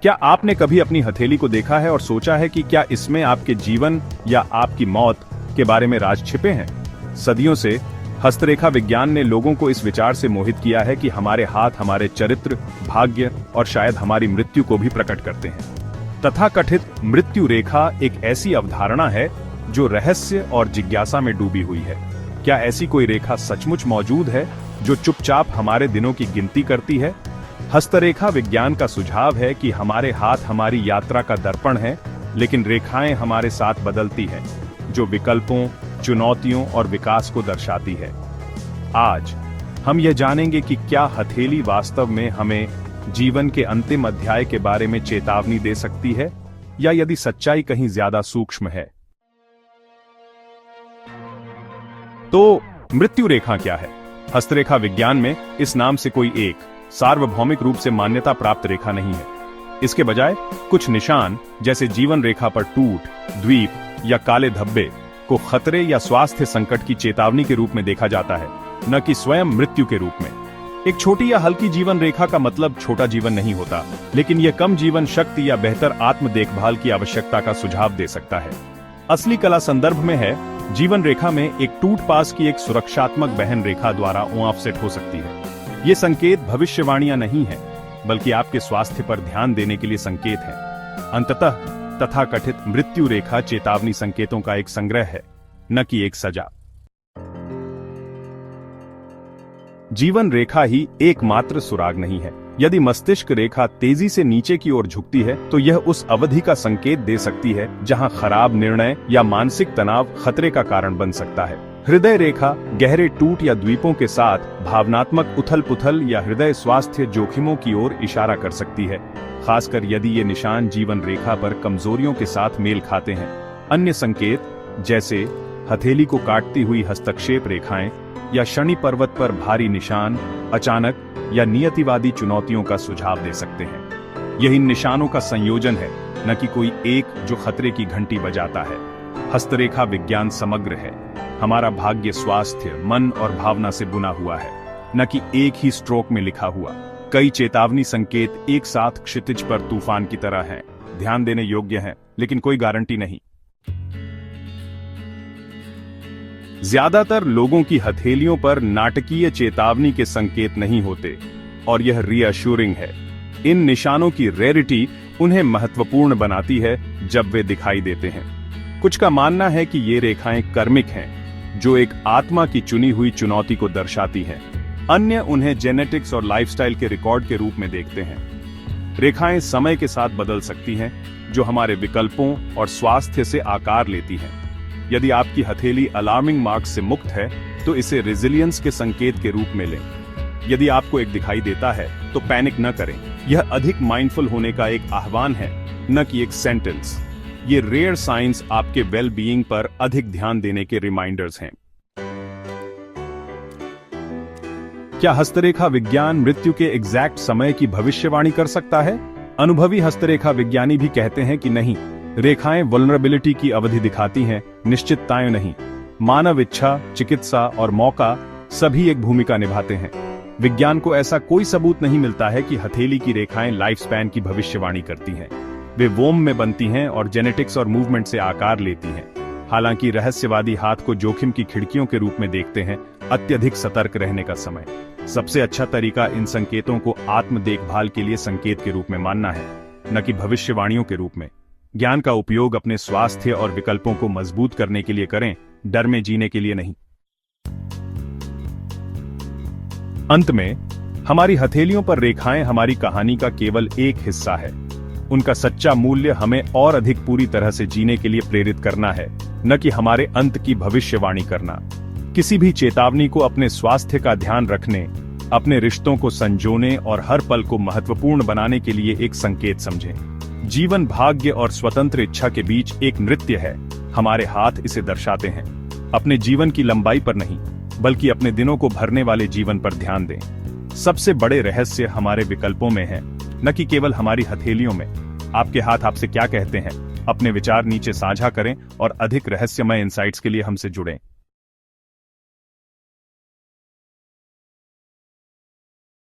क्या आपने कभी अपनी हथेली को देखा है और सोचा है कि क्या इसमें आपके जीवन या आपकी मौत के बारे में राज छिपे हैं? सदियों से हस्तरेखा विज्ञान ने लोगों को इस विचार से मोहित किया है कि हमारे हाथ हमारे चरित्र, भाग्य और शायद हमारी मृत्यु को भी प्रकट करते हैं। तथाकथित मृत्यु रेखा एक ऐसी अवधारणा है जो रहस्य और जिज्ञासा में डूबी हुई है। क्या ऐसी कोई रेखा सचमुच मौजूद है जो चुपचाप हमारे दिनों की गिनती करती है? हस्तरेखा विज्ञान का सुझाव है कि हमारे हाथ हमारी यात्रा का दर्पण है, लेकिन रेखाएं हमारे साथ बदलती हैं, जो विकल्पों, चुनौतियों और विकास को दर्शाती है। आज हम यह जानेंगे कि क्या हथेली वास्तव में हमें जीवन के अंतिम अध्याय के बारे में चेतावनी दे सकती है, या यदि सच्चाई कहीं ज्यादा सूक्ष्म है। तो मृत्यु रेखा क्या है? हस्तरेखा विज्ञान में इस नाम से कोई एक सार्वभौमिक रूप से मान्यता प्राप्त रेखा नहीं है। इसके बजाय कुछ निशान, जैसे जीवन रेखा पर टूट, द्वीप या काले धब्बे, को खतरे या स्वास्थ्य संकट की चेतावनी के रूप में देखा जाता है, न कि स्वयं मृत्यु के रूप में। एक छोटी या हल्की जीवन रेखा का मतलब छोटा जीवन नहीं होता, लेकिन यह कम जीवन शक्ति या बेहतर आत्म देखभाल की आवश्यकता का सुझाव दे सकता है। असली कला संदर्भ में है, जीवन रेखा में एक टूट पास की एक सुरक्षात्मक बहन रेखा द्वारा ऑफसेट हो सकती है। ये संकेत भविष्यवाणियां नहीं है, बल्कि आपके स्वास्थ्य पर ध्यान देने के लिए संकेत है। अंततः तथाकथित मृत्यु रेखा चेतावनी संकेतों का एक संग्रह है, न कि एक सजा। जीवन रेखा ही एकमात्र सुराग नहीं है। यदि मस्तिष्क रेखा तेजी से नीचे की ओर झुकती है, तो यह उस अवधि का संकेत दे सकती है जहां खराब निर्णय या मानसिक तनाव खतरे का कारण बन सकता है। हृदय रेखा गहरे टूट या द्वीपों के साथ भावनात्मक उथल-पुथल या हृदय स्वास्थ्य जोखिमों की ओर इशारा कर सकती है, खासकर यदि ये निशान जीवन रेखा पर कमजोरियों के साथ मेल खाते हैं। अन्य संकेत, जैसे हथेली को काटती हुई हस्तक्षेप रेखाएं या शनि पर्वत पर भारी निशान, अचानक या नियतिवादी चुनौतियों का सुझाव दे सकते हैं। यह इन निशानों का संयोजन है, न कि कोई एक जो खतरे की घंटी बजाता है। हस्तरेखा विज्ञान समग्र है। हमारा भाग्य स्वास्थ्य, मन और भावना से बुना हुआ है, न कि एक ही स्ट्रोक में लिखा हुआ। कई चेतावनी संकेत एक साथ क्षितिज पर तूफान की तरह हैं, ध्यान देने योग्य हैं, लेकिन कोई गारंटी नहीं। ज्यादातर लोगों की हथेलियों पर नाटकीय चेतावनी के संकेत नहीं होते, और यह रीअश्योरिंग है। इन निशानों की रेयरिटी उन्हें महत्वपूर्ण बनाती है जब वे दिखाई देते हैं। कुछ का मानना है कि ये रेखाएं कर्मिक हैं, जो एक आत्मा की चुनी हुई चुनौती को दर्शाती हैं। अन्य उन्हें जेनेटिक्स और लाइफस्टाइल के रिकॉर्ड के रूप में देखते हैं। रेखाएं समय के साथ बदल सकती हैं, जो हमारे विकल्पों और स्वास्थ्य से आकार लेती हैं। यदि आपकी हथेली अलार्मिंग मार्क्स से मुक्त है, तो इसे रेजिलियंस के संकेत के रूप में लें। यदि आपको एक दिखाई देता है, तो पैनिक न करें। यह अधिक माइंडफुल होने का एक आह्वान है, न कि एक सेंटेंस। ये रेयर साइंस आपके वेल बीइंग पर अधिक ध्यान देने के रिमाइंडर्स हैं। क्या हस्तरेखा विज्ञान मृत्यु के एग्जैक्ट समय की भविष्यवाणी कर सकता है? अनुभवी हस्तरेखा विज्ञानी भी कहते हैं कि नहीं। रेखाएं वल्नरेबिलिटी की अवधि दिखाती हैं, निश्चितताएं नहीं। मानव इच्छा, चिकित्सा और मौका सभी एक भूमिका निभाते हैं। विज्ञान को ऐसा कोई सबूत नहीं मिलता है कि हथेली की रेखाएं लाइफ स्पैन की भविष्यवाणी करती हैं। वे वोम में बनती हैं और जेनेटिक्स और मूवमेंट से आकार लेती हैं। हालांकि रहस्यवादी हाथ को जोखिम की खिड़कियों के रूप में देखते हैं। अत्यधिक सतर्क रहने का समय। सबसे अच्छा तरीका इन संकेतों को आत्म देखभाल के लिए संकेत के रूप में मानना है, न कि भविष्यवाणियों के रूप में। ज्ञान का उपयोग अपने स्वास्थ्य और विकल्पों को मजबूत करने के लिए करें, डर में जीने के लिए नहीं। अंत में, हमारी हथेलियों पर रेखाएं हमारी कहानी का केवल एक हिस्सा है। उनका सच्चा मूल्य हमें और अधिक पूरी तरह से जीने के लिए प्रेरित करना है, न कि हमारे अंत की भविष्यवाणी करना। किसी भी चेतावनी को अपने स्वास्थ्य का ध्यान रखने, अपने रिश्तों को संजोने और हर पल को महत्वपूर्ण बनाने के लिए एक संकेत समझें। जीवन भाग्य और स्वतंत्र इच्छा के बीच एक नृत्य है। हमारे हाथ इसे दर्शाते हैं। अपने जीवन की लंबाई पर नहीं, बल्कि अपने दिनों को भरने वाले जीवन पर ध्यान दें। सबसे बड़े रहस्य हमारे विकल्पों में हैं, न कि केवल हमारी हथेलियों में। आपके हाथ आपसे क्या कहते हैं? अपने विचार नीचे साझा करें और अधिक रहस्यमय इनसाइट्स के लिए हमसे जुड़ें।